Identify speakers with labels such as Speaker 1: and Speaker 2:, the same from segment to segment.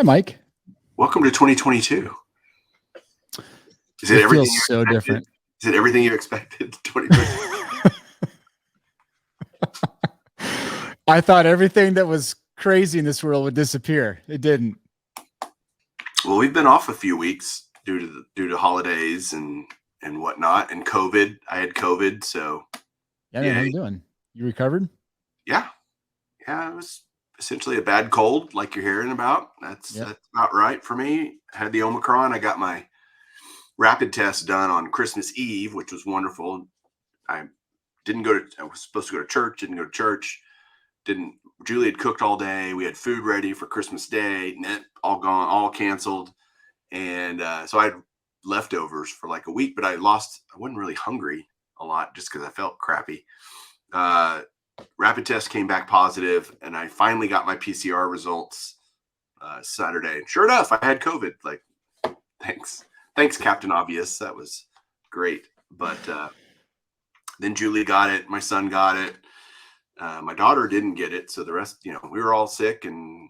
Speaker 1: Hi, Mike.
Speaker 2: Welcome to 2022. Is
Speaker 1: It
Speaker 2: it everything
Speaker 1: feels
Speaker 2: you
Speaker 1: so
Speaker 2: expected?
Speaker 1: different.
Speaker 2: Is it everything you expected? 2022.
Speaker 1: I thought everything that was crazy in this world would disappear. It didn't.
Speaker 2: Well, we've been off a few weeks due to holidays and whatnot, and COVID. I had COVID, so
Speaker 1: Yeah, man, how you doing? You recovered?
Speaker 2: yeah. It was essentially a bad cold, like you're hearing about. That's about right for me. I had the Omicron. I got my rapid test done on Christmas Eve, which was wonderful. I was supposed to go to church, didn't go to church. Julie had cooked all day. We had food ready for Christmas Day. All gone, all canceled. And so I had leftovers for like a week, but I wasn't really hungry a lot just because I felt crappy. Rapid test came back positive, and I finally got my PCR results Saturday. And sure enough, I had COVID. Like, thanks, Captain Obvious. That was great. But then Julie got it. My son got it. My daughter didn't get it. So the rest, we were all sick and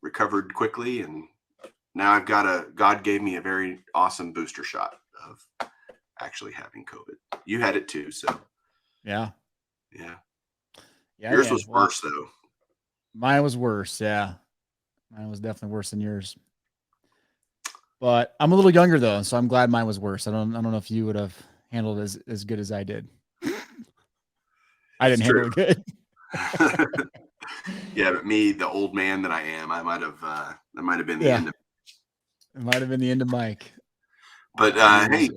Speaker 2: recovered quickly. And now God gave me a very awesome booster shot of actually having COVID. You had it too. So
Speaker 1: yeah.
Speaker 2: Yours was worse though.
Speaker 1: Mine was worse. Yeah. Mine was definitely worse than yours. But I'm a little younger though. So I'm glad mine was worse. I don't know if you would have handled it as good as I did. I didn't handle it good.
Speaker 2: Yeah, but me, the old man that I am, that might have been the end of
Speaker 1: it. Might have been the end of Mike.
Speaker 2: But hey,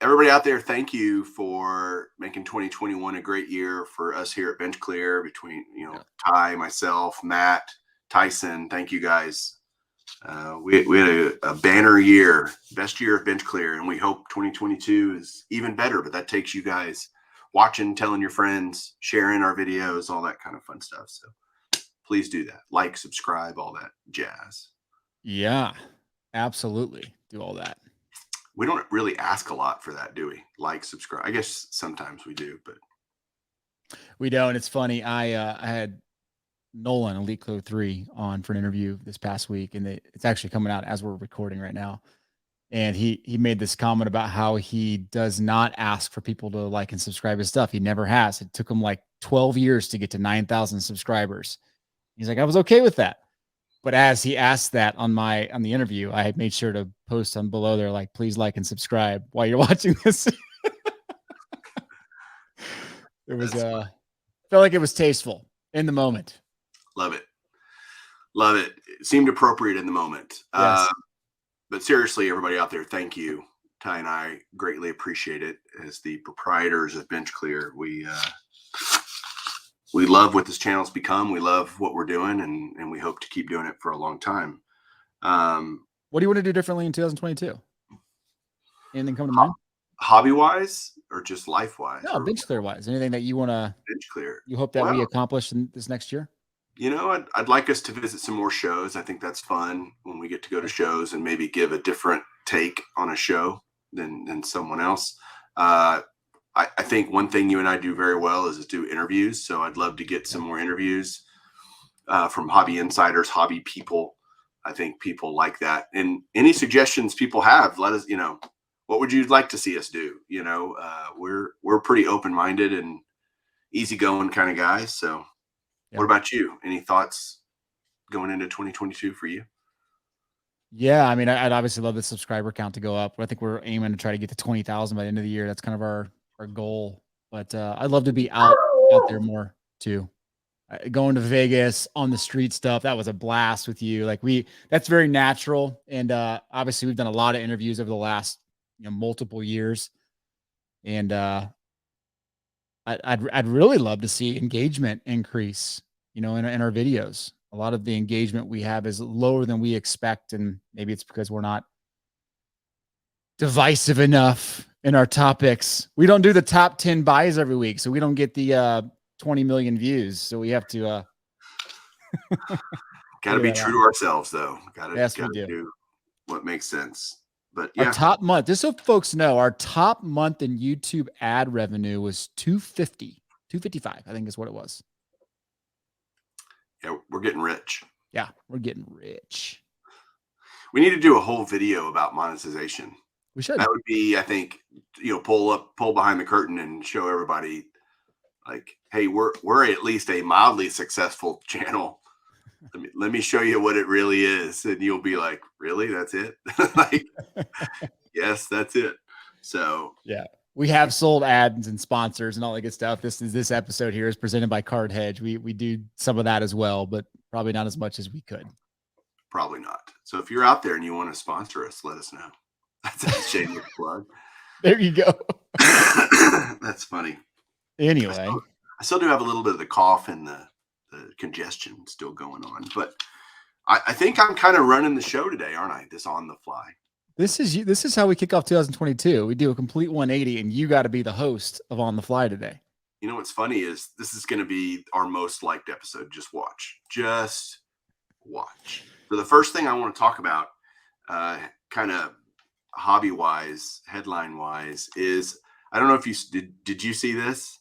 Speaker 2: everybody out there, thank you for making 2021 a great year for us here at Bench Clear. Between Ty, myself, Matt, Tyson, thank you guys. We had a banner year, best year of Bench Clear, and we hope 2022 is even better. But that takes you guys watching, telling your friends, sharing our videos, all that kind of fun stuff. So please do that. Like, subscribe, all that jazz.
Speaker 1: Yeah, absolutely. Do all that.
Speaker 2: We don't really ask a lot for that, do we? Like, subscribe. I guess sometimes we do, but
Speaker 1: we don't. It's funny. I had Nolan, Elite Code 3, on for an interview this past week, and it's actually coming out as we're recording right now. And he made this comment about how he does not ask for people to like and subscribe his stuff. He never has. It took him like 12 years to get to 9,000 subscribers. He's like, I was okay with that. But as he asked that on the interview, I had made sure to post on below there, like, please like and subscribe while you're watching this. It was felt like it was tasteful in the moment.
Speaker 2: Love it. It seemed appropriate in the moment.
Speaker 1: Yes.
Speaker 2: But seriously, everybody out there, thank you. Ty and I greatly appreciate it. As the proprietors of Bench Clear, we love what this channel's become. We love what we're doing, and we hope to keep doing it for a long time.
Speaker 1: What do you want to do differently in 2022? Anything come to mind?
Speaker 2: Hobby-wise or just life-wise?
Speaker 1: No, Bench Clear-wise. Anything that you want to
Speaker 2: Bench Clear.
Speaker 1: You hope that we accomplish in this next year?
Speaker 2: I'd like us to visit some more shows. I think that's fun when we get to go to shows and maybe give a different take on a show than someone else. I think one thing you and I do very well is do interviews. So I'd love to get some more interviews from hobby insiders, hobby people. I think people like that. And any suggestions people have, let us, what would you like to see us do? We're pretty open-minded and easygoing kind of guys. So what about you? Any thoughts going into 2022 for you?
Speaker 1: Yeah, I mean, I'd obviously love the subscriber count to go up. I think we're aiming to try to get to 20,000 by the end of the year. That's kind of our goal. But I'd love to be out there more too. Going to Vegas on the street stuff, that was a blast with you. Like that's very natural. And obviously we've done a lot of interviews over the last multiple years. And I'd really love to see engagement increase, in our videos. A lot of the engagement we have is lower than we expect, and maybe it's because we're not divisive enough in our topics. We don't do the top 10 buys every week, so we don't get the 20 million views. So we have to
Speaker 2: got to be true to ourselves, though.
Speaker 1: Yes, we do.
Speaker 2: Do what makes sense. But
Speaker 1: our top month, just so folks know, our top month in YouTube ad revenue was 255, I think is what it was.
Speaker 2: Yeah, we're getting rich.
Speaker 1: Yeah, we're getting rich.
Speaker 2: We need to do a whole video about monetization.
Speaker 1: We should.
Speaker 2: That would be, I think, pull behind the curtain and show everybody like, hey, we're at least a mildly successful channel. Let me show you what it really is. And you'll be like, really? That's it? Like, yes, that's it. So
Speaker 1: yeah. We have sold ads and sponsors and all that good stuff. This episode here is presented by Card Hedge. We do some of that as well, but probably not as much as we could.
Speaker 2: Probably not. So if you're out there and you want to sponsor us, let us know. That's a shameless plug.
Speaker 1: There you go.
Speaker 2: That's funny.
Speaker 1: Anyway,
Speaker 2: I still do have a little bit of the cough and the congestion still going on, but I think I'm kind of running the show today, aren't I? This on the fly.
Speaker 1: This is how we kick off 2022. We do a complete 180, and you got to be the host of On the Fly today.
Speaker 2: You know what's funny is this is going to be our most liked episode. Just watch. So the first thing I want to talk about, kind of hobby wise, headline wise, is I don't know if you did you see this?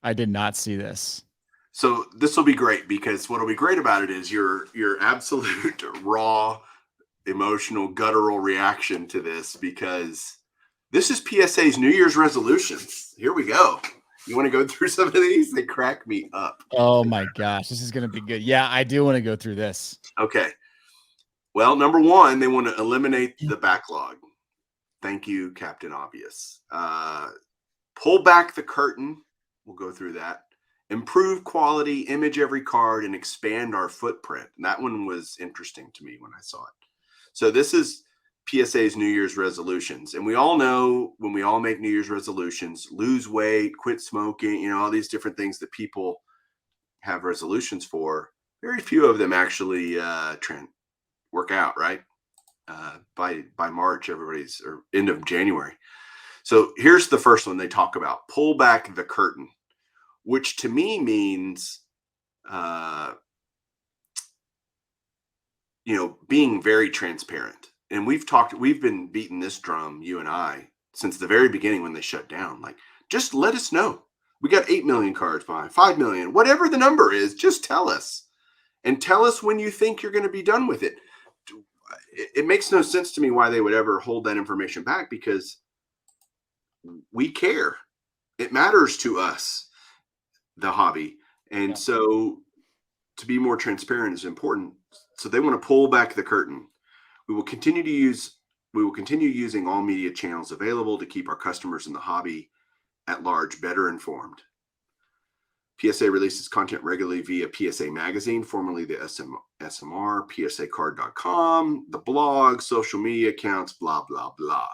Speaker 1: I did not see this.
Speaker 2: So this will be great because what'll be great about it is your absolute raw, emotional, guttural reaction to this, because this is PSA's New Year's resolutions. Here we go. You want to go through some of these? They crack me up.
Speaker 1: Oh my gosh, this is going to be good. Yeah, I do want to go through this.
Speaker 2: Okay. Well, number one, they want to eliminate the backlog. Thank you, Captain Obvious. Pull back the curtain. We'll go through that. Improve quality, image every card, and expand our footprint. And that one was interesting to me when I saw it. So this is PSA's New Year's resolutions. And we all know when we all make New Year's resolutions, lose weight, quit smoking, all these different things that people have resolutions for. Very few of them actually work out, right? By March, everybody's, or end of January. So here's the first one they talk about: pull back the curtain, which to me means, being very transparent. And we've been beating this drum, you and I, since the very beginning when they shut down. Like, just let us know. We got 8 million cards behind, 5 million, whatever the number is, just tell us. And tell us when you think you're going to be done with it. It makes no sense to me why they would ever hold that information back, because we care. It matters to us, the hobby. And so to be more transparent is important. So they want to pull back the curtain. We will continue using all media channels available to keep our customers in the hobby at large better informed. PSA releases content regularly via PSA Magazine, formerly the SMR, PSAcard.com, the blog, social media accounts, blah, blah, blah.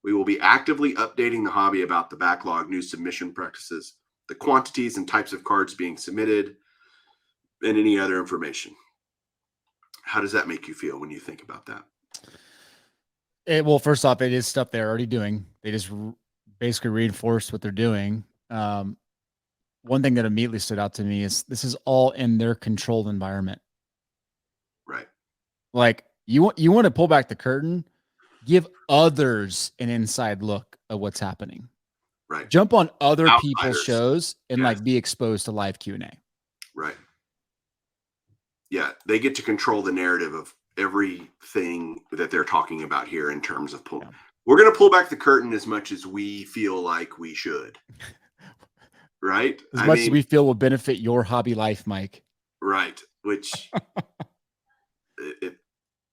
Speaker 2: We will be actively updating the hobby about the backlog, new submission practices, the quantities and types of cards being submitted, and any other information. How does that make you feel when you think about that?
Speaker 1: Well, first off, it is stuff they're already doing. They just basically reinforce what they're doing. One thing that immediately stood out to me is this is all in their controlled environment.
Speaker 2: Right.
Speaker 1: Like, you want to pull back the curtain, give others an inside look at what's happening.
Speaker 2: Right.
Speaker 1: Jump on other
Speaker 2: Outsiders.
Speaker 1: people's shows and like be exposed to live Q&A.
Speaker 2: Right. Yeah, they get to control the narrative of everything that they're talking about here in terms of pull. Yeah. We're going to pull back the curtain as much as we feel like we should. Right?
Speaker 1: As much as we feel will benefit your hobby life, Mike.
Speaker 2: Right. Which,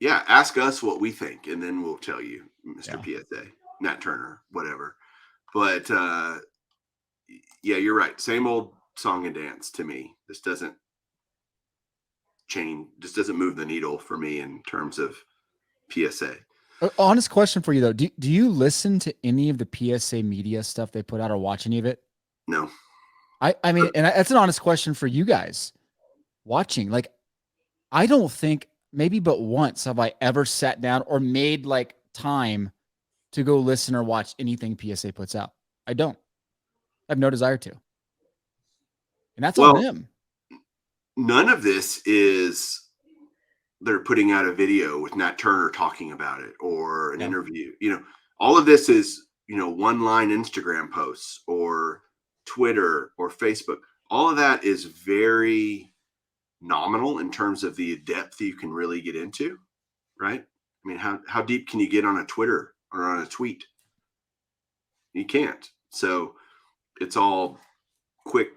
Speaker 2: ask us what we think, and then we'll tell you, Mr. PSA, Nat Turner, whatever. But, you're right. Same old song and dance to me. This doesn't change. This doesn't move the needle for me in terms of PSA.
Speaker 1: Honest question for you, though. Do you listen to any of the PSA media stuff they put out or watch any of it?
Speaker 2: No.
Speaker 1: I mean, and that's an honest question for you guys watching. Like, I don't think maybe but once have I ever sat down or made like time to go listen or watch anything PSA puts out. I don't. I have no desire to. And that's on them.
Speaker 2: None of this is they're putting out a video with Nat Turner talking about it or an interview. All of this is, one-line Instagram posts or Twitter or Facebook. All of that is very nominal in terms of the depth you can really get into, right? I mean, how deep can you get on a Twitter or on a tweet? You can't. So it's all quick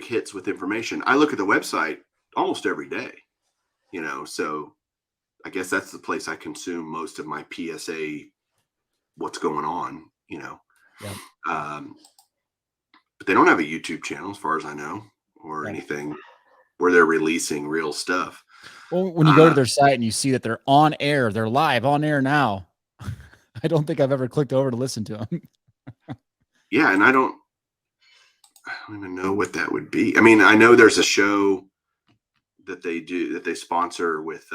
Speaker 2: hits with information. I look at the website almost every day, so I guess that's the place I consume most of my PSA, what's going on,
Speaker 1: Yeah.
Speaker 2: But they don't have a YouTube channel as far as I know, or
Speaker 1: Yeah.
Speaker 2: anything where they're releasing real stuff.
Speaker 1: Well, when you go to their site and you see that they're on air, they're live on air now. I don't think I've ever clicked over to listen to them.
Speaker 2: Yeah, and I don't even know what that would be. I mean, I know there's a show that they sponsor with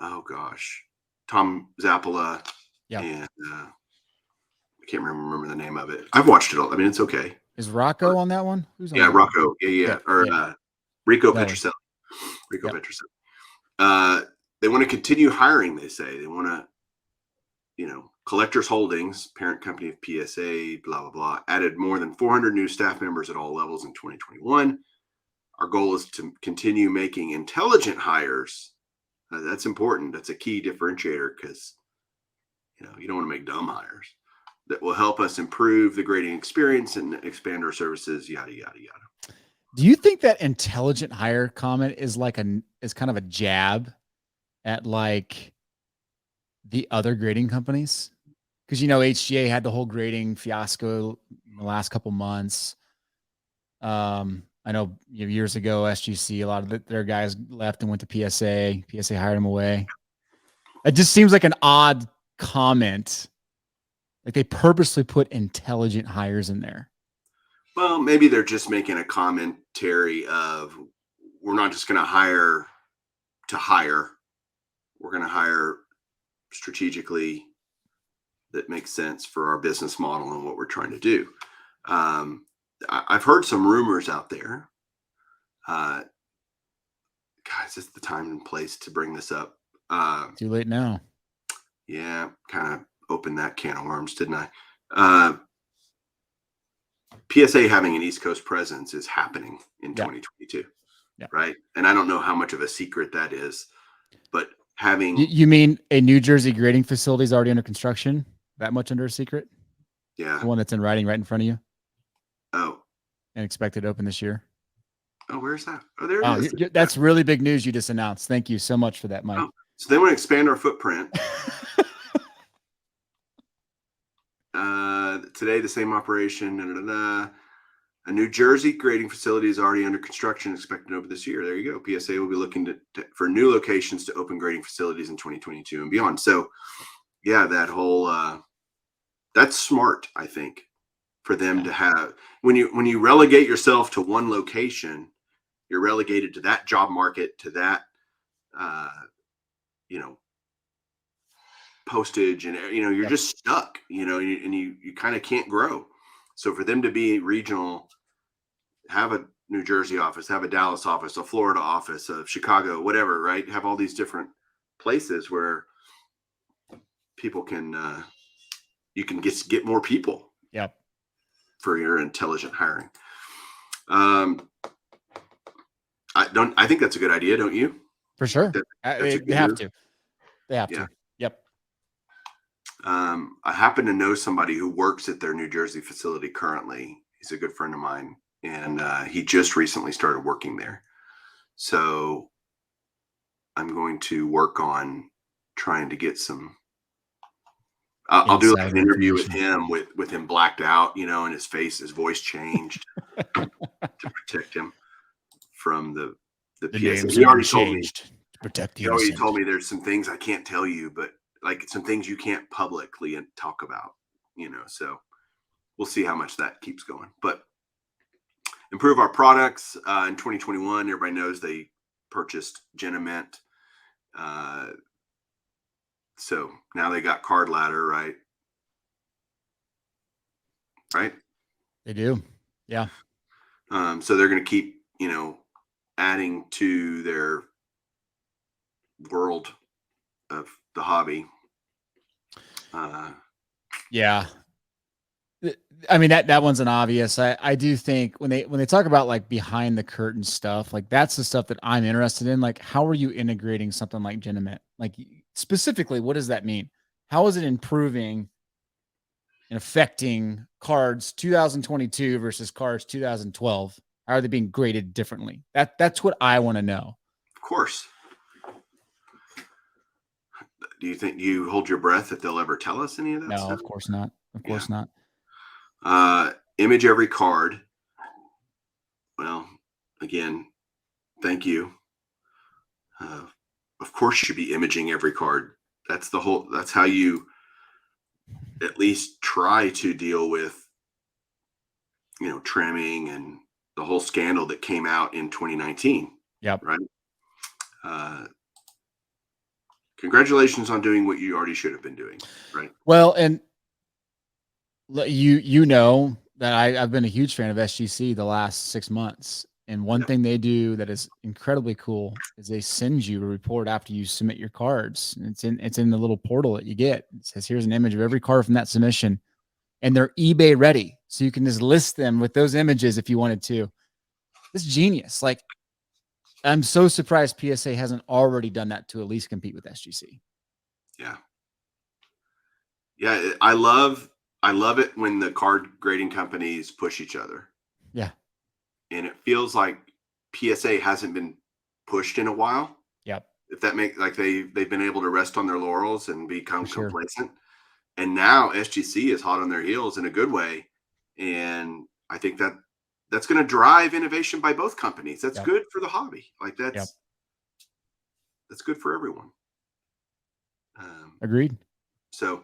Speaker 2: oh gosh, Tom Zappola.
Speaker 1: Yeah.
Speaker 2: And I can't remember the name of it. I've watched it all. I mean, it's okay.
Speaker 1: Is Rocco on that one? Who's on
Speaker 2: Yeah,
Speaker 1: that
Speaker 2: Rocco.
Speaker 1: one?
Speaker 2: Yeah. Or Rico
Speaker 1: Nelly.
Speaker 2: Petroselli. Rico
Speaker 1: Yep.
Speaker 2: Petroselli. They want to continue hiring, they say. They want to, Collectors Holdings, parent company of PSA, blah, blah, blah, added more than 400 new staff members at all levels in 2021. Our goal is to continue making intelligent hires. That's important. That's a key differentiator because, you don't want to make dumb hires. That will help us improve the grading experience and expand our services, yada, yada, yada.
Speaker 1: Do you think that intelligent hire comment is is kind of a jab at like the other grading companies? Because HGA had the whole grading fiasco in the last couple months. I know years ago SGC, a lot of their guys left and went to PSA. PSA hired them away. It just seems like an odd comment. Like they purposely put intelligent hires in there.
Speaker 2: Well, maybe they're just making a commentary of, we're not just going to hire to hire. We're going to hire strategically that makes sense for our business model and what we're trying to do. I've heard some rumors out there. Guys, it's the time and place to bring this up.
Speaker 1: Too late now.
Speaker 2: Yeah, kind of opened that can of worms, didn't I? PSA having an East Coast presence is happening in 2022, right? And I don't know how much of a secret that is, but having...
Speaker 1: You mean a New Jersey grading facility is already under construction? That much under a secret?
Speaker 2: Yeah.
Speaker 1: The one that's in writing right in front of you?
Speaker 2: Oh.
Speaker 1: And expected to open this year?
Speaker 2: Oh, where's that? Oh, there it is.
Speaker 1: That's really big news you just announced. Thank you so much for that, Mike.
Speaker 2: Oh, so they want to expand our footprint. Today, the same operation. A New Jersey grading facility is already under construction, expected to open this year. There you go. PSA will be looking for new locations to open grading facilities in 2022 and beyond. So, yeah, that whole that's smart, I think, for them to have. When you relegate yourself to one location, you're relegated to that job market, to that postage, and you're just stuck, and you kind of can't grow. So for them to be regional, have a New Jersey office, have a Dallas office, a Florida office, a Chicago, whatever, right? Have all these different places where people can you can get more people.
Speaker 1: Yep.
Speaker 2: For your intelligent hiring. I think that's a good idea, don't you?
Speaker 1: For sure. They have to. They have to. Yep.
Speaker 2: I happen to know somebody who works at their New Jersey facility currently. He's a good friend of mine, and he just recently started working there. So I'm going to work on trying to get some. I'll do like an interview with him, with him blacked out, and his voice changed to protect him from the PSA. He already told me to
Speaker 1: protect the
Speaker 2: innocent. He told me there's some things I can't tell you, but like some things you can't publicly talk about, so we'll see how much that keeps going. But improve our products in 2021. Everybody knows they purchased Genament. So now they got Card Ladder, right? Right?
Speaker 1: They do. Yeah.
Speaker 2: So they're going to keep, adding to their world of the hobby.
Speaker 1: Yeah. I mean, that one's an obvious. I do think when they talk about like behind the curtain stuff, like that's the stuff that I'm interested in. Like, how are you integrating something like Genomit? Like specifically, what does that mean? How is it improving and affecting cards 2022 versus cards 2012? How are they being graded differently? That's what I want to know.
Speaker 2: Of course. Do you think you hold your breath that they'll ever tell us any of that
Speaker 1: No,
Speaker 2: stuff?
Speaker 1: of course not. Of course not.
Speaker 2: Image every card. Well, again, thank you. Of course, you should be imaging every card. That's how you at least try to deal with, trimming and the whole scandal that came out in 2019.
Speaker 1: Yep.
Speaker 2: Right. Congratulations on doing what you already should have been doing. Right.
Speaker 1: Well, and you know that I've been a huge fan of SGC the last 6 months. And one thing they do that is incredibly cool is they send you a report after you submit your cards. And it's in the little portal that you get. It says, here's an image of every card from that submission. And they're eBay ready. So you can just list them with those images if you wanted to. It's genius. Like, I'm so surprised PSA hasn't already done that to at least compete with SGC.
Speaker 2: Yeah. Yeah. I love it when the card grading companies push each other.
Speaker 1: Yeah.
Speaker 2: And it feels like PSA hasn't been pushed in a while.
Speaker 1: Yep.
Speaker 2: If that makes, like, they've been able to rest on their laurels and become
Speaker 1: For sure.
Speaker 2: complacent. And now SGC is hot on their heels in a good way. And I think that's going to drive innovation by both companies. That's good for the hobby. Like that's good for everyone.
Speaker 1: Agreed.
Speaker 2: So,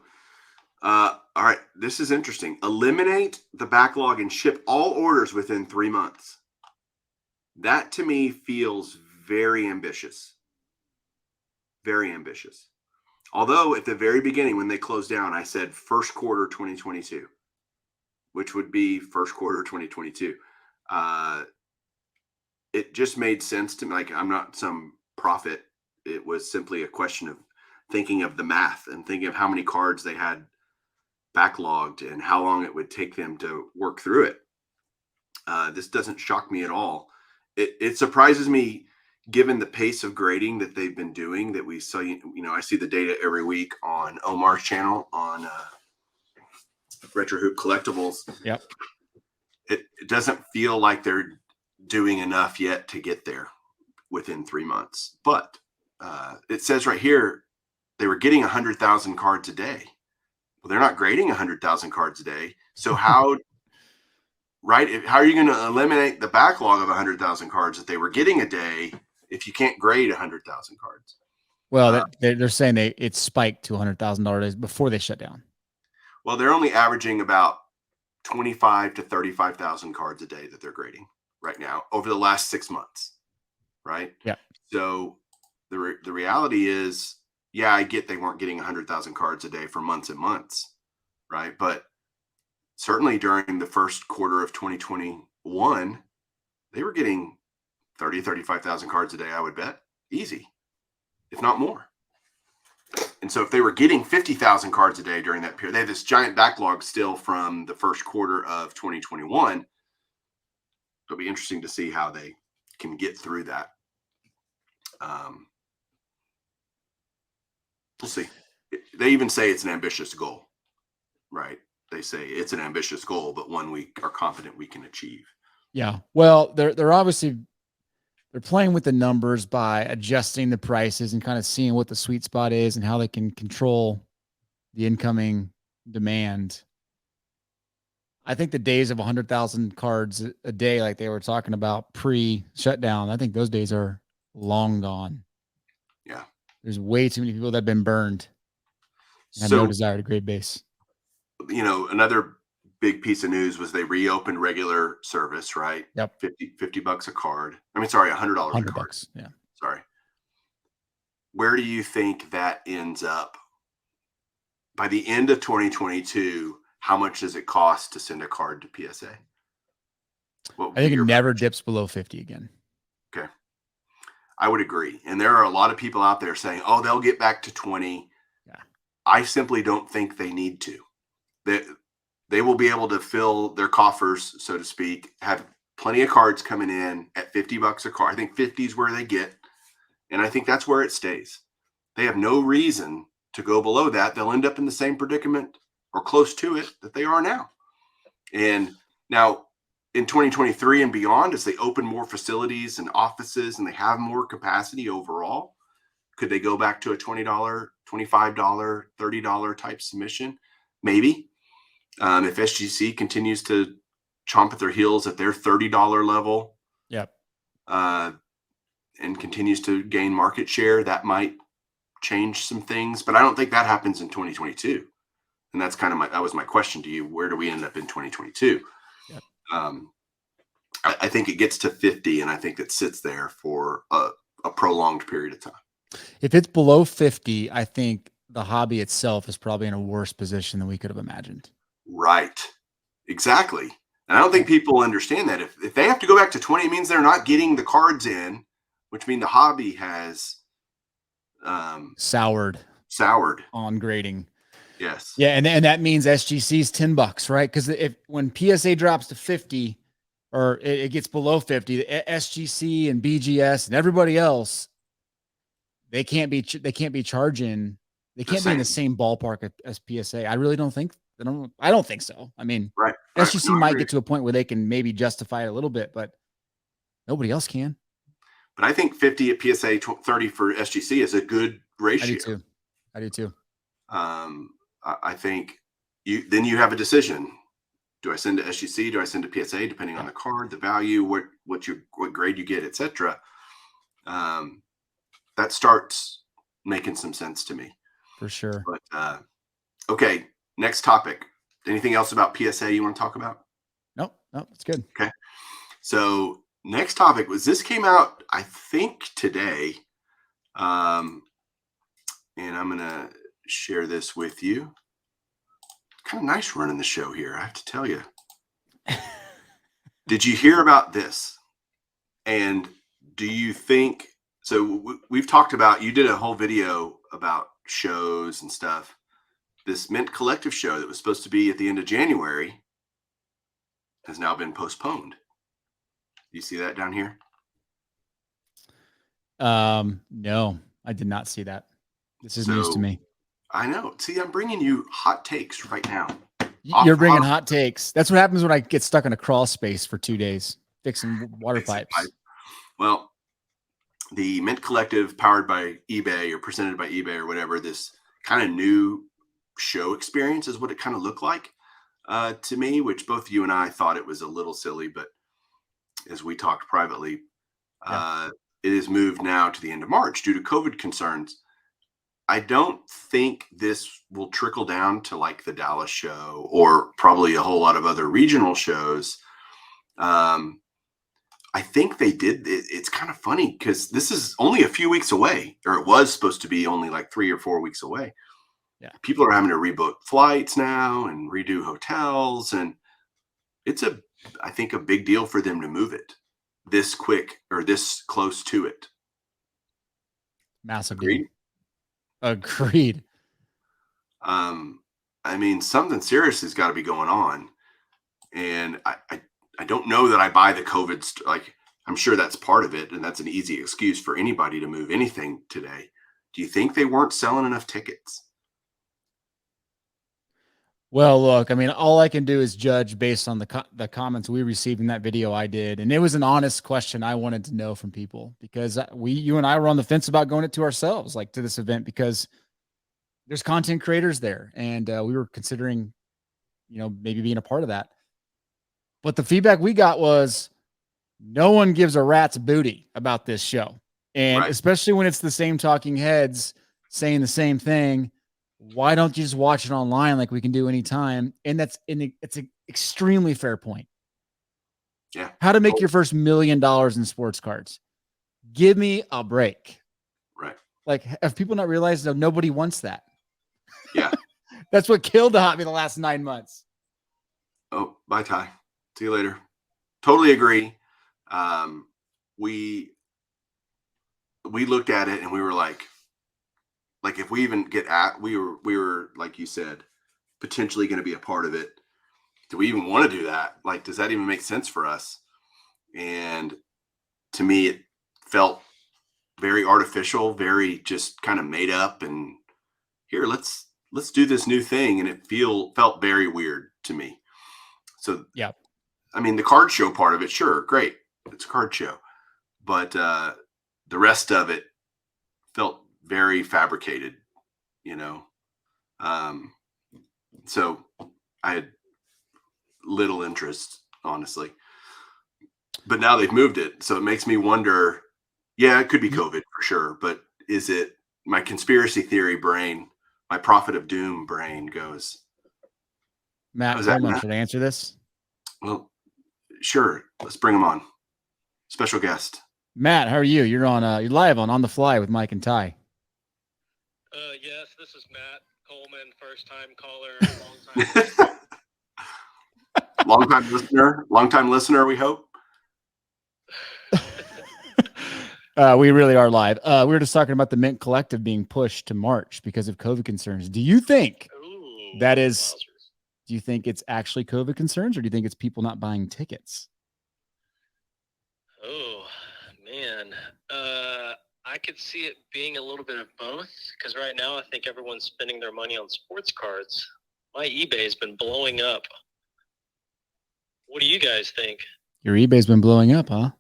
Speaker 2: all right, this is interesting. Eliminate the backlog and ship all orders within 3 months. That to me feels very ambitious. Very ambitious. Although at the very beginning, when they closed down, I said first quarter 2022, which would be first quarter 2022. It just made sense to me. Like, I'm not some prophet. It was simply a question of thinking of the math and thinking of how many cards they had backlogged and how long it would take them to work through it. This doesn't shock me at all. It surprises me, given the pace of grading that they've been doing, that we saw. I see the data every week on Omar's channel on Retro Hoop Collectibles.
Speaker 1: Yep.
Speaker 2: It doesn't feel like they're doing enough yet to get there within 3 months. But it says right here they were getting 100,000 cards a day. Well, they're not grading 100,000 cards a day. So how are you going to eliminate the backlog of 100,000 cards that they were getting a day if you can't grade 100,000 cards?
Speaker 1: Well, they're saying it spiked to $100,000 before they shut down.
Speaker 2: Well, they're only averaging about 25 to 35,000 cards a day that they're grading right now over the last 6 months. Right.
Speaker 1: Yeah.
Speaker 2: So the reality is, yeah, I get they weren't getting 100,000 cards a day for months and months. Right. But certainly during the first quarter of 2021, they were getting 30, 35,000 cards a day, I would bet. Easy, if not more. And so if they were getting 50,000 cards a day during that period, they have this giant backlog still from the first quarter of 2021. It'll be interesting to see how they can get through that. We'll see. They even say it's an ambitious goal, right? They say it's an ambitious goal, but one we are confident we can achieve.
Speaker 1: Yeah. Well, they're obviously they're playing with the numbers by adjusting the prices and kind of seeing what the sweet spot is and how they can control the incoming demand. I think the days of 100,000 cards a day, like they were talking about pre-shutdown, I think those days are long gone.
Speaker 2: Yeah.
Speaker 1: There's way too many people that have been burned and have no desire to grade base.
Speaker 2: Another big piece of news was they reopened regular service, right?
Speaker 1: Yep.
Speaker 2: $50 a card. I mean, sorry, $100 a card.
Speaker 1: $100. Yeah.
Speaker 2: Sorry. Where do you think that ends up? By the end of 2022, how much does it cost to send a card to PSA?
Speaker 1: I think it never dips below 50 again.
Speaker 2: Okay. I would agree. And there are a lot of people out there saying, oh, they'll get back to 20.
Speaker 1: Yeah.
Speaker 2: I simply don't think they need to. they will be able to fill their coffers, so to speak, have plenty of cards coming in at $50 a card. I think 50 is where they get. And I think that's where it stays. They have no reason to go below that. They'll end up in the same predicament or close to it that they are now. And now in 2023 and beyond, as they open more facilities and offices and they have more capacity overall, could they go back to a $20, $25, $30 type submission? Maybe. If SGC continues to chomp at their heels at their $30 level,
Speaker 1: Yep.
Speaker 2: And continues to gain market share, that might change some things. But I don't think that happens in 2022. And that's kind of that was my question to you. Where do we end up in 2022?
Speaker 1: Yep.
Speaker 2: I think it gets to 50, and I think it sits there for a prolonged period of time.
Speaker 1: If it's below 50, I think the hobby itself is probably in a worse position than we could have imagined.
Speaker 2: Right. Exactly. And I don't think people understand that. If they have to go back to 20, it means they're not getting the cards in, which means the hobby has
Speaker 1: soured on grading.
Speaker 2: Yes.
Speaker 1: Yeah, and that means SGC's $10, right? Because when PSA drops to 50 or it gets below 50, the SGC and BGS and everybody else, they can't be charging. They can't be in the same ballpark as PSA. I really don't think. I don't think so. I mean,
Speaker 2: right.
Speaker 1: SGC might get to a point where they can maybe justify it a little bit, but nobody else can.
Speaker 2: But I think 50 at PSA, 30 for SGC is a good ratio.
Speaker 1: I do too.
Speaker 2: I think then you have a decision. Do I send to SGC? Do I send to PSA? Depending on the card, the value, what grade you get, etc. That starts making some sense to me.
Speaker 1: For sure.
Speaker 2: But okay, next topic. Anything else about PSA you want to talk about?
Speaker 1: Nope, it's good.
Speaker 2: Okay. So next topic was, this came out, I think, today. And I'm going to share this with you. Kind of nice running the show here, I have to tell you. Did you hear about this? And do you think, so we've talked about, you did a whole video about shows and stuff. This Mint Collective show that was supposed to be at the end of January has now been postponed. Do you see that down here?
Speaker 1: No, I did not see that. This is news to me.
Speaker 2: I know. See, I'm bringing you hot takes right now.
Speaker 1: You're bringing hot takes. That's what happens when I get stuck in a crawl space for 2 days fixing water pipes.
Speaker 2: Well, the Mint Collective, powered by eBay or presented by eBay or whatever, this kind of new show experience is what it kind of looked like to me, which both you and I thought it was a little silly, but as we talked privately, it is moved now to the end of March due to COVID concerns. I don't think this will trickle down to like the Dallas show or probably a whole lot of other regional shows. I think they did. It's kind of funny because this is only a few weeks away, or it was supposed to be only like 3 or 4 weeks away. Yeah. People are having to rebook flights now and redo hotels. And it's I think a big deal for them to move it this quick or this close to it.
Speaker 1: Massive deal. Agreed.
Speaker 2: I mean, something serious has got to be going on. And I don't know that I buy the COVID. Like, I'm sure that's part of it. And that's an easy excuse for anybody to move anything today. Do you think they weren't selling enough tickets?
Speaker 1: Well, look, I mean, all I can do is judge based on the comments we received in that video I did. And it was an honest question I wanted to know from people, because you and I were on the fence about going to ourselves, like to this event, because there's content creators there. And we were considering, maybe being a part of that. But the feedback we got was no one gives a rat's booty about this show. And especially when it's the same talking heads saying the same thing. Why don't you just watch it online like we can do anytime? And it's an extremely fair point.
Speaker 2: Yeah.
Speaker 1: How to make your first $1 million in sports cards. Give me a break.
Speaker 2: Right.
Speaker 1: Like, have people not realized that nobody wants that?
Speaker 2: Yeah.
Speaker 1: That's what killed the hobby the last 9 months.
Speaker 2: Oh, bye, Ty. See you later. Totally agree. We looked at it and we were like if we even get we were, like you said, potentially going to be a part of it. do we even want to do that? Like, does that even make sense for us? And to me, it felt very artificial, very just kind of made up. And here, let's do this new thing, and it felt very weird to me. So,
Speaker 1: Yeah.
Speaker 2: I mean, the card show part of it, sure, great, it's a card show, but the rest of it felt very fabricated, you know. Um, so I had little interest, honestly. But now they've moved it, so it makes me wonder. Yeah, it could be COVID for sure, but is it my conspiracy theory brain, my prophet of doom brain goes?
Speaker 1: Matt
Speaker 2: How's that,
Speaker 1: Coleman
Speaker 2: Matt?
Speaker 1: should answer this.
Speaker 2: Well, sure. Let's bring him on. Special guest.
Speaker 1: Matt, how are you? You're you're live on the fly with Mike and Ty.
Speaker 3: Yes, this is Matt Coleman, first time caller,
Speaker 2: long time listener, we hope.
Speaker 1: We really are live. We were just talking about the Mint Collective being pushed to March because of COVID concerns. Do you think do you think it's actually COVID concerns, or do you think it's people not buying tickets?
Speaker 3: Oh, man. I could see it being a little bit of both, because right now I think everyone's spending their money on sports cards. My eBay has been blowing up. What do you guys think?
Speaker 1: Your eBay's been blowing up, huh?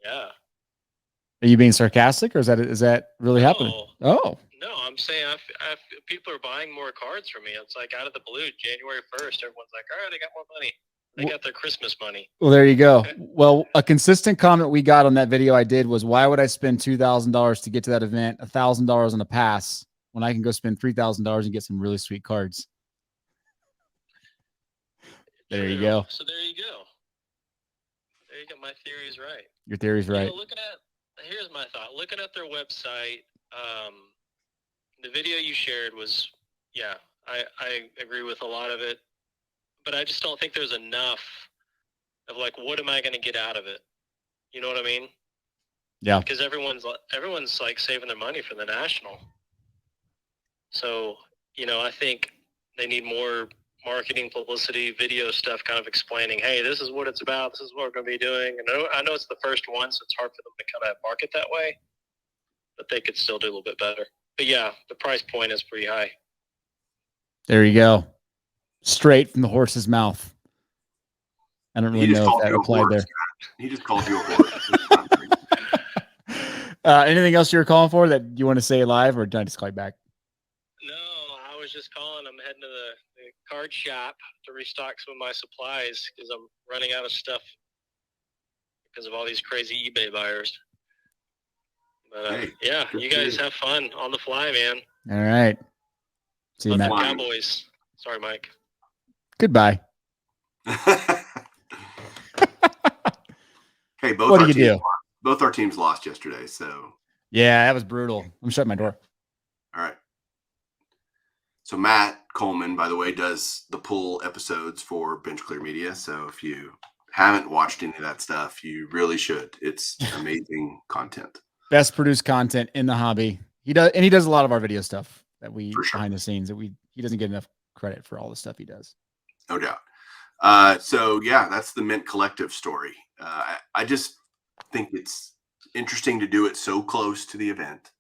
Speaker 3: Yeah.
Speaker 1: Are you being sarcastic, or is that really happening? Oh.
Speaker 3: No, I'm saying people are buying more cards from me. It's like out of the blue, January 1st, everyone's like, all right, they got more money. They got their Christmas money.
Speaker 1: Well, there you go. Well, a consistent comment we got on that video I did was, why would I spend $2,000 to get to that event, $1,000 on a pass, when I can go spend $3,000 and get some really sweet cards? There you go.
Speaker 3: So there you go. There you go. My theory is right.
Speaker 1: Your theory's right.
Speaker 3: Here's my thought. Looking at their website, the video you shared was, yeah, I agree with a lot of it, but I just don't think there's enough of like, what am I going to get out of it? You know what I mean?
Speaker 1: Yeah.
Speaker 3: Because everyone's like saving their money for the national. So, I think they need more marketing, publicity, video stuff, kind of explaining, hey, this is what it's about. This is what we're going to be doing. And I know it's the first one, so it's hard for them to kind of market that way, but they could still do a little bit better. But yeah, the price point is pretty high.
Speaker 1: There you go. Straight from the horse's mouth. I don't really know if that applied there.
Speaker 2: He just called you a horse.
Speaker 1: Anything else you were calling for that you want to say live, or did I just call you back?
Speaker 3: No, I was just calling. I'm heading to the card shop to restock some of my supplies because I'm running out of stuff because of all these crazy eBay buyers. But yeah, you guys have fun on the fly, man.
Speaker 1: All right. See you, Matt.
Speaker 3: Cowboys. Sorry, Mike.
Speaker 1: Goodbye.
Speaker 2: Hey,
Speaker 1: what do you do?
Speaker 2: Both our teams lost yesterday, so
Speaker 1: yeah, that was brutal. I'm shutting my door.
Speaker 2: All right. So Matt Coleman, by the way, does the pull episodes for Bench Clear Media. So if you haven't watched any of that stuff, you really should. It's amazing content.
Speaker 1: Best produced content in the hobby. He does a lot of our video stuff that we behind the scenes that he doesn't get enough credit for all the stuff he does.
Speaker 2: No doubt. So yeah, that's the Mint Collective story. I just think it's interesting to do it so close to the event.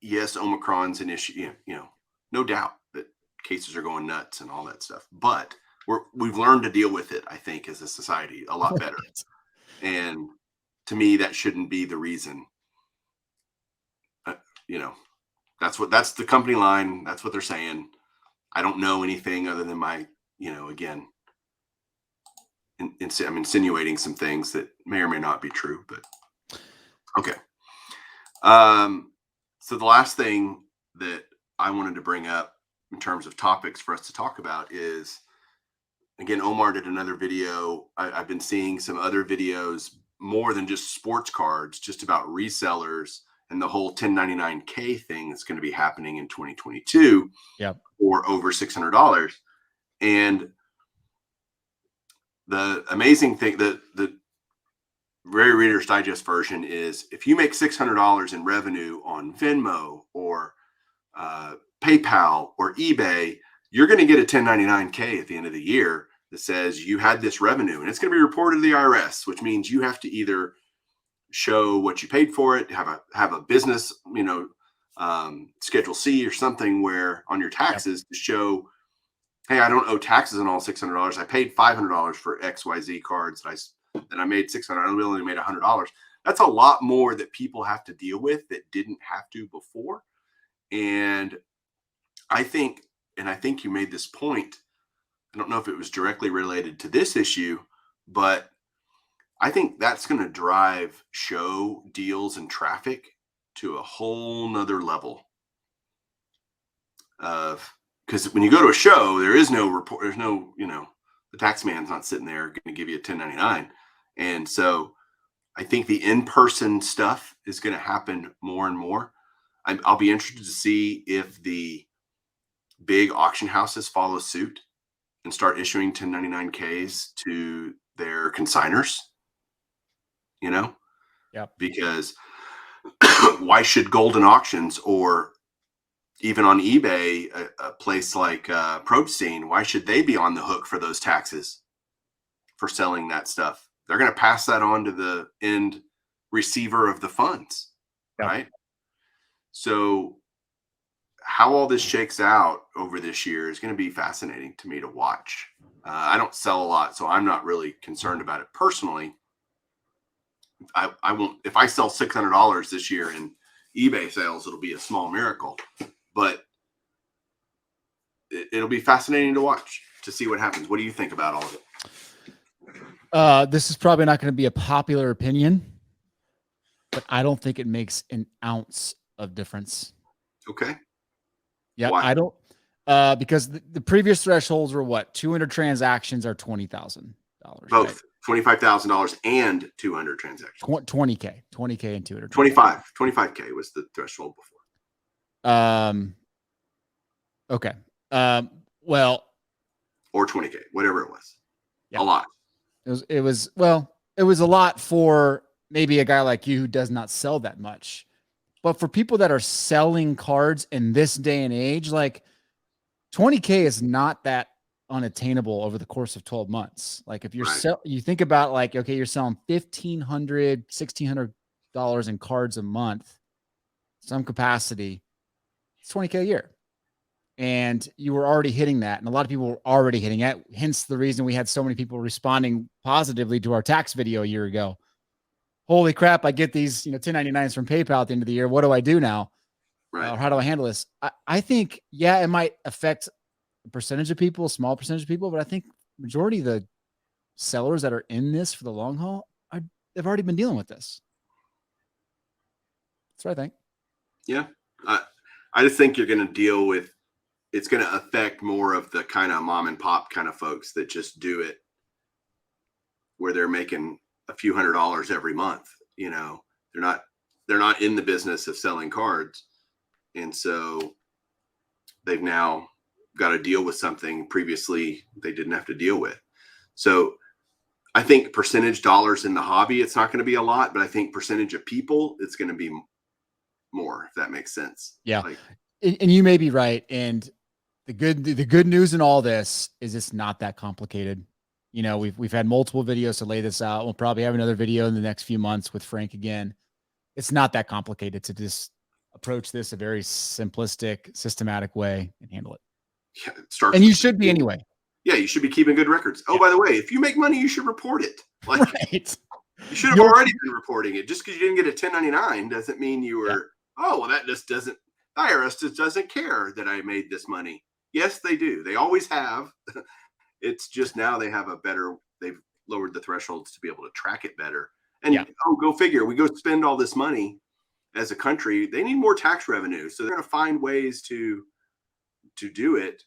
Speaker 2: Yes, Omicron's an issue, no doubt that cases are going nuts and all that stuff, but we've learned to deal with it, I think, as a society a lot better. And to me, that shouldn't be the reason. That's the company line. That's what they're saying. I don't know anything other than my, again, I'm insinuating some things that may or may not be true, but okay. So the last thing that I wanted to bring up in terms of topics for us to talk about is, again, Omar did another video. I've been seeing some other videos, more than just sports cards, just about resellers and the whole 1099K thing that's going to be happening in 2022 for over $600. And the amazing thing, the very Reader's Digest version is, if you make $600 in revenue on Venmo or PayPal or eBay, you're going to get a 1099-K at the end of the year that says you had this revenue, and it's going to be reported to the IRS, which means you have to either show what you paid for it, have a business, Schedule C or something where on your taxes to show, hey, I don't owe taxes on all $600. I paid $500 for XYZ cards that I made $600. I only made $100. That's a lot more that people have to deal with that didn't have to before. And I think you made this point. I don't know if it was directly related to this issue, but I think that's going to drive show deals and traffic to a whole nother level because when you go to a show, there is no report. There's no, the tax man's not sitting there going to give you a 1099. And so I think the in-person stuff is going to happen more and more. I'll be interested to see if the big auction houses follow suit and start issuing 1099-Ks to their consigners, because why should Golden Auctions or even on eBay, a place like Probstein, why should they be on the hook for those taxes for selling that stuff? They're going to pass that on to the end receiver of the funds, right? So how all this shakes out over this year is going to be fascinating to me to watch. I don't sell a lot, so I'm not really concerned about it personally. I won't, if I sell $600 this year in eBay sales, it'll be a small miracle, but it'll be fascinating to watch, to see what happens. What do you think about all of
Speaker 1: it? This is probably not going to be a popular opinion, but I don't think it makes an ounce of difference.
Speaker 2: Okay.
Speaker 1: Yeah.
Speaker 2: Why?
Speaker 1: I don't, because the previous thresholds were what? 200 transactions are $20,000.
Speaker 2: Both.
Speaker 1: Right?
Speaker 2: $25,000 and 200 transactions.
Speaker 1: 20K and 200.
Speaker 2: 25K was the threshold before.
Speaker 1: Okay. Well,
Speaker 2: or 20K, whatever it was.
Speaker 1: Yeah.
Speaker 2: A lot.
Speaker 1: It was a lot for maybe a guy like you who does not sell that much, but for people that are selling cards in this day and age, like 20K is not that unattainable over the course of 12 months. Like if you're you think about like, okay, you're selling $1,500, $1,600 in cards a month, some capacity, it's 20K a year. And you were already hitting that. And a lot of people were already hitting it. Hence the reason we had so many people responding positively to our tax video a year ago. Holy crap. I get these, 1099s from PayPal at the end of the year. What do I do now?
Speaker 2: Right.
Speaker 1: How do I handle this? I think, yeah, it might affect a percentage of people, a small percentage of people, but I think majority of the sellers that are in this for the long haul, they've already been dealing with this. That's what I think.
Speaker 2: Yeah. I just think you're going to deal with, it's going to affect more of the kind of mom and pop kind of folks that just do it where they're making a few $100s every month. They're not in the business of selling cards. And so they've now got to deal with something previously they didn't have to deal with. So I think percentage dollars in the hobby, it's not going to be a lot, but I think percentage of people, it's going to be more, if that makes sense.
Speaker 1: Yeah. And you may be right. And the good news in all this is it's not that complicated. We've had multiple videos to lay this out. We'll probably have another video in the next few months with Frank again. It's not that complicated to just approach this a very simplistic, systematic way and handle it.
Speaker 2: Yeah,
Speaker 1: and you should be anyway.
Speaker 2: Yeah, you should be keeping good records. Oh, by the way, if you make money, you should report it. Like,
Speaker 1: right.
Speaker 2: You should have already been reporting it. Just because you didn't get a 1099 doesn't mean you were, that just doesn't, the IRS just doesn't care that I made this money. Yes, they do. They always have. It's just now they've lowered the thresholds to be able to track it better. And go figure, we go spend all this money as a country. They need more tax revenue. So they're going to find ways to do it.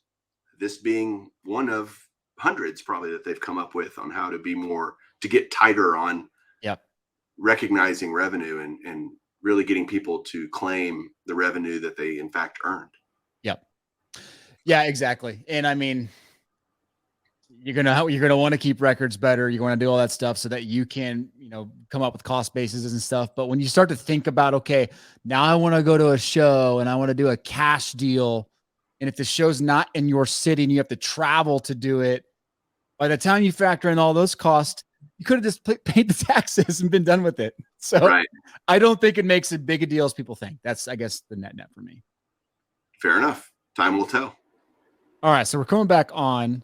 Speaker 2: This being one of hundreds probably that they've come up with on how to be more, to get tighter on recognizing revenue and really getting people to claim the revenue that they in fact earned.
Speaker 1: Yep. Yeah, exactly. And I mean, you're going to want to keep records better. You're going to do all that stuff so that you can, come up with cost bases and stuff. But when you start to think about, okay, now I want to go to a show and I want to do a cash deal And if the show's not in your city and you have to travel to do it, by the time you factor in all those costs, you could have just paid the taxes and been done with it. So
Speaker 2: Right.
Speaker 1: I don't think it makes as big a deal as people think. That's, I guess, the net for me.
Speaker 2: Fair enough. Time will tell.
Speaker 1: All right. So we're coming back on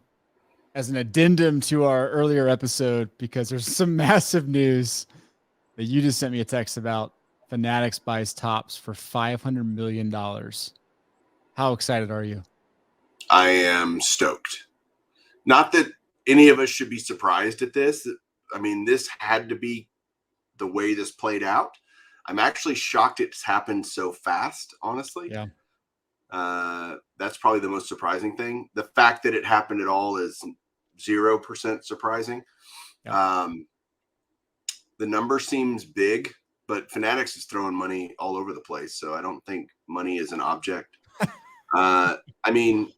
Speaker 1: as an addendum to our earlier episode because there's some massive news that you just sent me a text about. Fanatics buys Topps for $500 million. How excited are you?
Speaker 2: I am stoked. Not that any of us should be surprised at this. I mean, this had to be the way this played out. I'm actually shocked it's happened so fast, honestly.
Speaker 1: Yeah.
Speaker 2: That's probably the most surprising thing. The fact that it happened at all is 0% surprising.
Speaker 1: Yeah.
Speaker 2: The number seems big, but Fanatics is throwing money all over the place. So I don't think money is an object. I mean,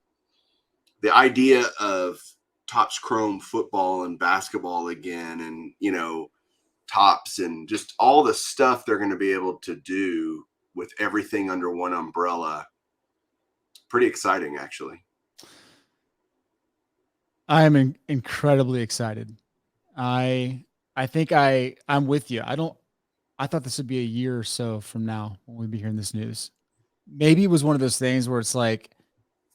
Speaker 2: the idea of Topps Chrome football and basketball again, and, you know, Topps and just all the stuff they're going to be able to do with everything under one umbrella. Pretty exciting, actually.
Speaker 1: I am incredibly excited. I think I'm with you. I thought this would be a year or so from now when we'd be hearing this news. Maybe it was one of those things where it's like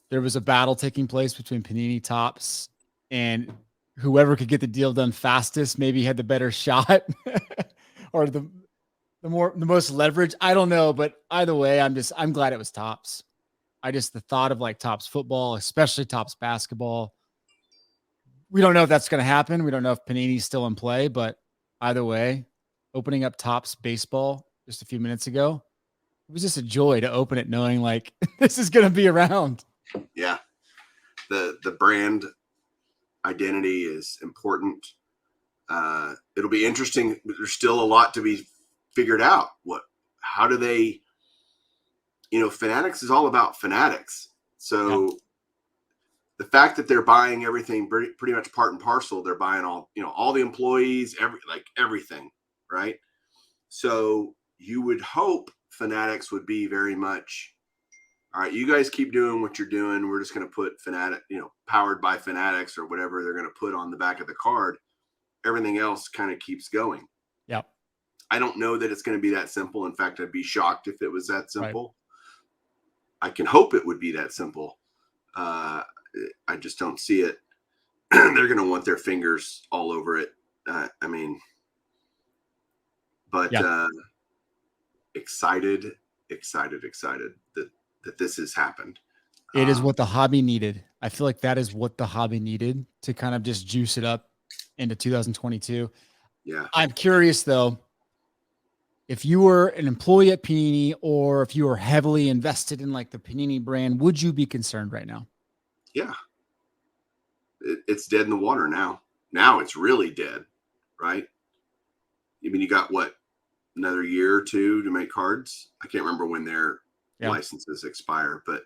Speaker 1: there was a battle taking place between Panini, Topps, and whoever could get the deal done fastest maybe had the better shot or the most leverage. I don't know, but either way, I'm glad it was Topps. The thought of like Topps football, especially Topps basketball. We don't know if that's going to happen. We don't know if Panini's still in play, but either way, opening up Topps baseball just a few minutes ago, it was just a joy to open it knowing like this is going to be around.
Speaker 2: Yeah. The brand identity is important. It'll be interesting. There's still a lot to be figured out. How do they, Fanatics is all about Fanatics. So yeah. The fact that they're buying everything pretty much part and parcel, they're buying all the employees, everything, right? So you would hope Fanatics would be very much, all right, you guys keep doing what you're doing. We're just going to put Fanatic, powered by Fanatics or whatever they're going to put on the back of the card. Everything else kind of keeps going.
Speaker 1: Yep.
Speaker 2: I don't know that it's going to be that simple. In fact, I'd be shocked if it was that simple. Right. I can hope it would be that simple. I just don't see it. They're going to want their fingers all over it. Excited that this has happened.
Speaker 1: It is what the hobby needed. I feel like that is what the hobby needed to kind of just juice it up into 2022.
Speaker 2: Yeah.
Speaker 1: I'm curious though, if you were an employee at Panini or if you were heavily invested in like the Panini brand, would you be concerned right now?
Speaker 2: Yeah. It's dead in the water now. Now it's really dead, right? I mean, you got another year or two to make cards. I can't remember when their licenses expire, but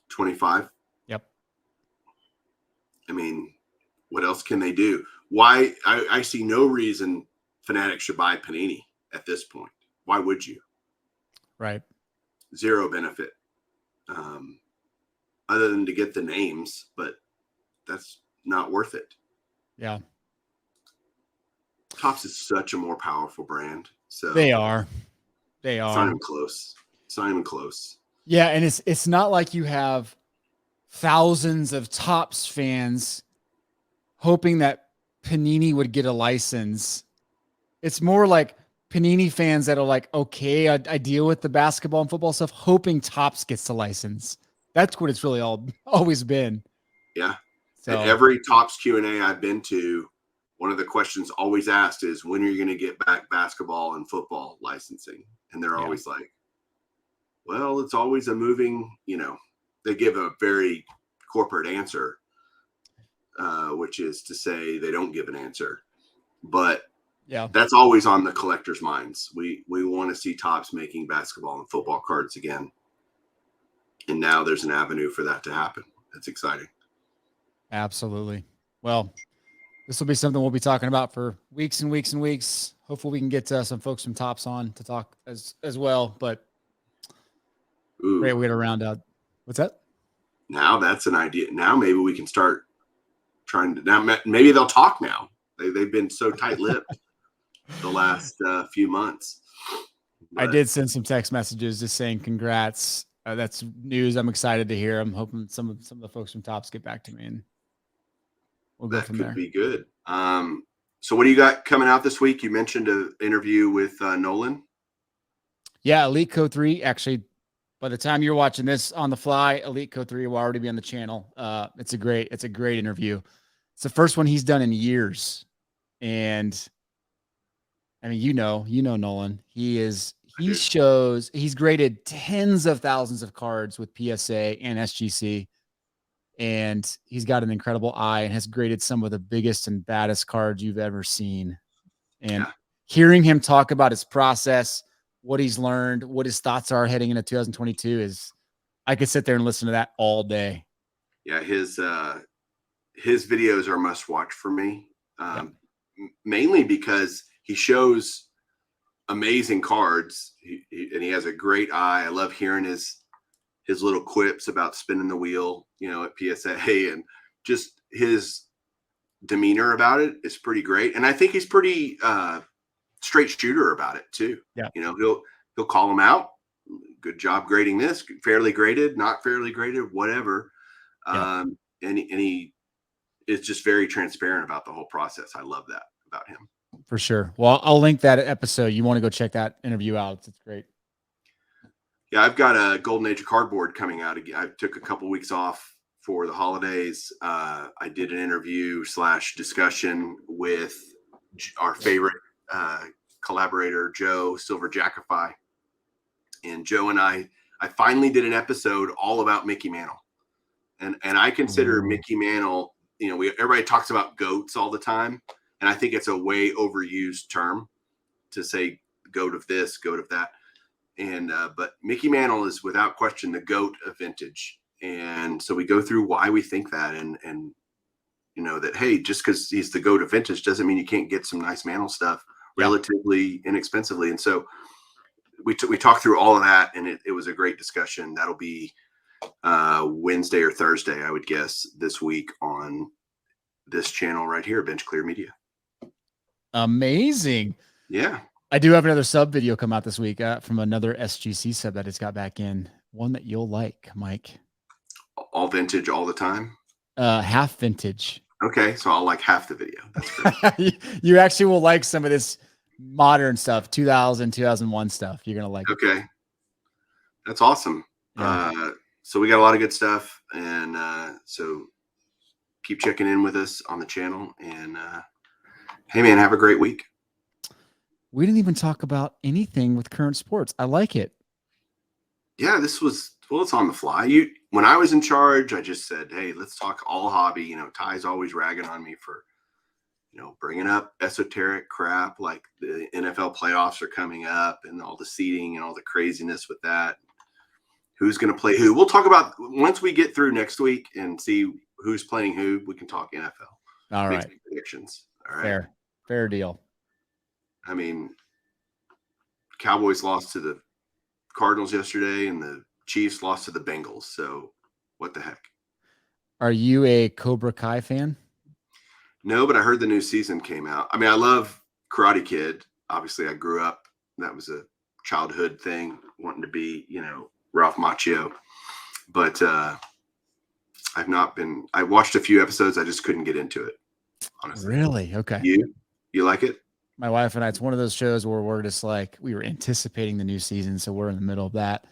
Speaker 2: 25.
Speaker 1: Yep.
Speaker 2: I mean, what else can they do? Why? I see no reason Fanatics should buy Panini at this point. Why would you?
Speaker 1: Right.
Speaker 2: Zero benefit. Other than to get the names, but that's not worth it.
Speaker 1: Yeah.
Speaker 2: Topps is such a more powerful brand. So
Speaker 1: They are.
Speaker 2: It's not even close.
Speaker 1: Yeah. And it's not like you have thousands of Topps fans hoping that Panini would get a license. It's more like Panini fans that are like, okay, I deal with the basketball and football stuff, hoping Topps gets the license. That's what it's really always been.
Speaker 2: Yeah.
Speaker 1: So
Speaker 2: at every Topps Q&A I've been to, one of the questions always asked is, when are you going to get back basketball and football licensing? And they're always like, well, it's always a moving, they give a very corporate answer, which is to say they don't give an answer. But
Speaker 1: yeah,
Speaker 2: that's always on the collectors' minds. We want to see Topps making basketball and football cards again. And now there's an avenue for that to happen. That's exciting.
Speaker 1: Absolutely. Well, this will be something we'll be talking about for weeks and weeks and weeks. Hopefully we can get some folks from Topps on to talk as well. But
Speaker 2: Ooh,
Speaker 1: Great way to round out. What's that?
Speaker 2: now that's an idea. Now maybe we can start trying to. Now maybe they'll talk now. They've been so tight-lipped the last few months.
Speaker 1: I did send some text messages just saying congrats. That's news I'm excited to hear. I'm hoping some of the folks from Tops get back to me, and we'll go from there.
Speaker 2: That could be good. So what do you got coming out this week? You mentioned an interview with Nolan.
Speaker 1: Yeah, Elite Code 3. Actually, by the time you're watching this on the fly, Elite Code 3 will already be on the channel. It's a great interview. It's the first one he's done in years. And I mean, you know Nolan. He's graded tens of thousands of cards with PSA and SGC. And he's got an incredible eye and has graded some of the biggest and baddest cards you've ever seen. And hearing him talk about his process, what he's learned, what his thoughts are heading into 2022 is, I could sit there and listen to that all day.
Speaker 2: Yeah, his videos are must watch for me, mainly because he shows amazing cards, and he has a great eye. I love hearing his little quips about spinning the wheel, at PSA, and just his demeanor about it is pretty great. And I think he's pretty straight shooter about it too.
Speaker 1: Yeah.
Speaker 2: He'll call him out. Good job grading this, fairly graded, not fairly graded, whatever.
Speaker 1: Yeah.
Speaker 2: And he is just very transparent about the whole process. I love that about him.
Speaker 1: For sure. Well, I'll link that episode. You want to go check that interview out. It's great.
Speaker 2: Yeah, I've got a Golden Age of Cardboard coming out again. I took a couple weeks off for the holidays. I did an interview / discussion with our favorite collaborator, Joe Silver Jackify. And Joe and I finally did an episode all about Mickey Mantle. And I consider Mickey Mantle, everybody talks about GOATs all the time. And I think it's a way overused term to say GOAT of this, GOAT of that. And but Mickey Mantle is without question the GOAT of vintage. And so we go through why we think that, and that, hey, just because he's the GOAT of vintage doesn't mean you can't get some nice Mantle stuff relatively inexpensively. And so we talked through all of that, and it was a great discussion. That'll be Wednesday or Thursday, I would guess, this week on this channel right here, Bench Clear Media.
Speaker 1: Amazing.
Speaker 2: Yeah.
Speaker 1: I do have another sub video come out this week from another SGC sub that it's got back in. One that you'll like, Mike.
Speaker 2: All vintage all the time?
Speaker 1: Half vintage.
Speaker 2: Okay, so I'll like half the video. That's great.
Speaker 1: You actually will like some of this modern stuff, 2000, 2001 stuff. You're going to like
Speaker 2: it. Okay. That's awesome. Yeah. So we got a lot of good stuff. And so keep checking in with us on the channel. And hey, man, have a great week.
Speaker 1: We didn't even talk about anything with current sports. I like it.
Speaker 2: Yeah, it's on the fly. When I was in charge, I just said, hey, let's talk all hobby. Ty's always ragging on me for, bringing up esoteric crap like the NFL playoffs are coming up and all the seeding and all the craziness with that. Who's going to play who? We'll talk about once we get through next week and see who's playing who. We can talk NFL.
Speaker 1: All right.
Speaker 2: Predictions. All right.
Speaker 1: Fair deal.
Speaker 2: I mean, Cowboys lost to the Cardinals yesterday and the Chiefs lost to the Bengals. So what the heck? Are
Speaker 1: you a Cobra Kai fan?
Speaker 2: No, but I heard the new season came out. I mean, I love Karate Kid. Obviously, I grew up. That was a childhood thing, wanting to be, Ralph Macchio. But I've not been. I watched a few episodes. I just couldn't get into it, honestly.
Speaker 1: Really? Okay.
Speaker 2: You like it?
Speaker 1: My wife and I, it's one of those shows where we're just like, we were anticipating the new season. So we're in the middle of that.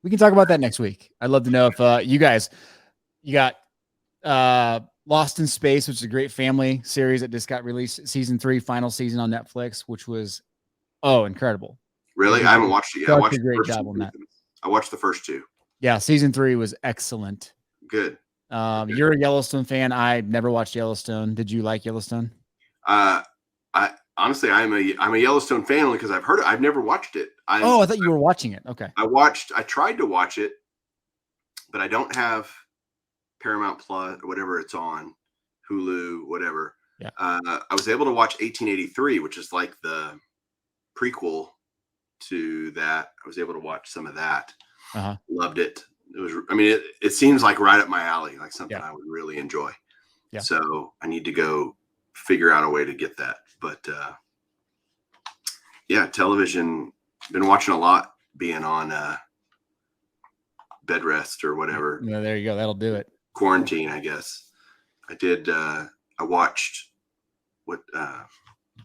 Speaker 1: We can talk about that next week. I'd love to know if you got Lost in Space, which is a great family series that just got released, season 3, final season on Netflix, which was, incredible.
Speaker 2: Really? I haven't watched it yet. I watched
Speaker 1: a great job on that.
Speaker 2: I watched the first 2.
Speaker 1: Yeah. Season 3 was excellent.
Speaker 2: Good.
Speaker 1: You're a Yellowstone fan. I never watched Yellowstone. Did you like Yellowstone?
Speaker 2: Honestly, I'm a Yellowstone fan only because I've heard it. I've never watched it.
Speaker 1: I thought you were watching it. Okay.
Speaker 2: I tried to watch it, but I don't have Paramount Plus or whatever it's on, Hulu, whatever.
Speaker 1: Yeah.
Speaker 2: I was able to watch 1883, which is like the prequel to that. I was able to watch some of that. Loved it. It was, I mean, it seems like right up my alley, like something
Speaker 1: Yeah.
Speaker 2: I would really enjoy.
Speaker 1: Yeah.
Speaker 2: So I need to go figure out a way to get that. But yeah, television, been watching a lot, being on bed rest or whatever.
Speaker 1: Yeah, there you go. That'll do it.
Speaker 2: Quarantine, I guess. I did. I watched what?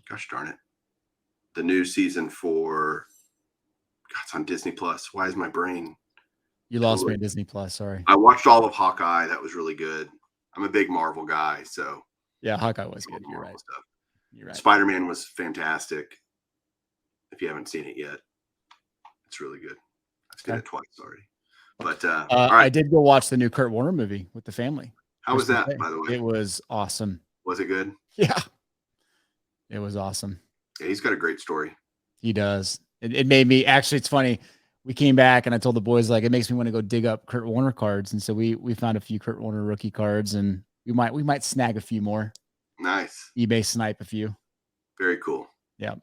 Speaker 2: Gosh darn it! The new season for. God, it's on Disney Plus. Why is my brain?
Speaker 1: You lost me at Disney Plus. Sorry.
Speaker 2: I watched all of Hawkeye. That was really good. I'm a big Marvel guy, so
Speaker 1: yeah, Hawkeye was good. You're right.
Speaker 2: Stuff.
Speaker 1: You're right.
Speaker 2: Spider-Man was fantastic. If you haven't seen it yet, it's really good. I've seen it twice already. But all right.
Speaker 1: I did go watch the new Kurt Warner movie with the family.
Speaker 2: How was that, by the way?
Speaker 1: It was awesome.
Speaker 2: Was it good?
Speaker 1: Yeah. It was awesome.
Speaker 2: Yeah, he's got a great story.
Speaker 1: He does. It made me, actually, it's funny. We came back and I told the boys, like, it makes me want to go dig up Kurt Warner cards. And so we found a few Kurt Warner rookie cards, and we might snag a few more.
Speaker 2: Nice.
Speaker 1: eBay snipe a few.
Speaker 2: Very cool.
Speaker 1: Yeah.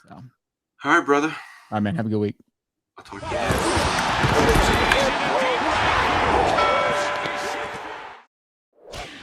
Speaker 1: So.
Speaker 2: All right, brother.
Speaker 1: All right, man. Have a good week.
Speaker 2: I'll talk to you.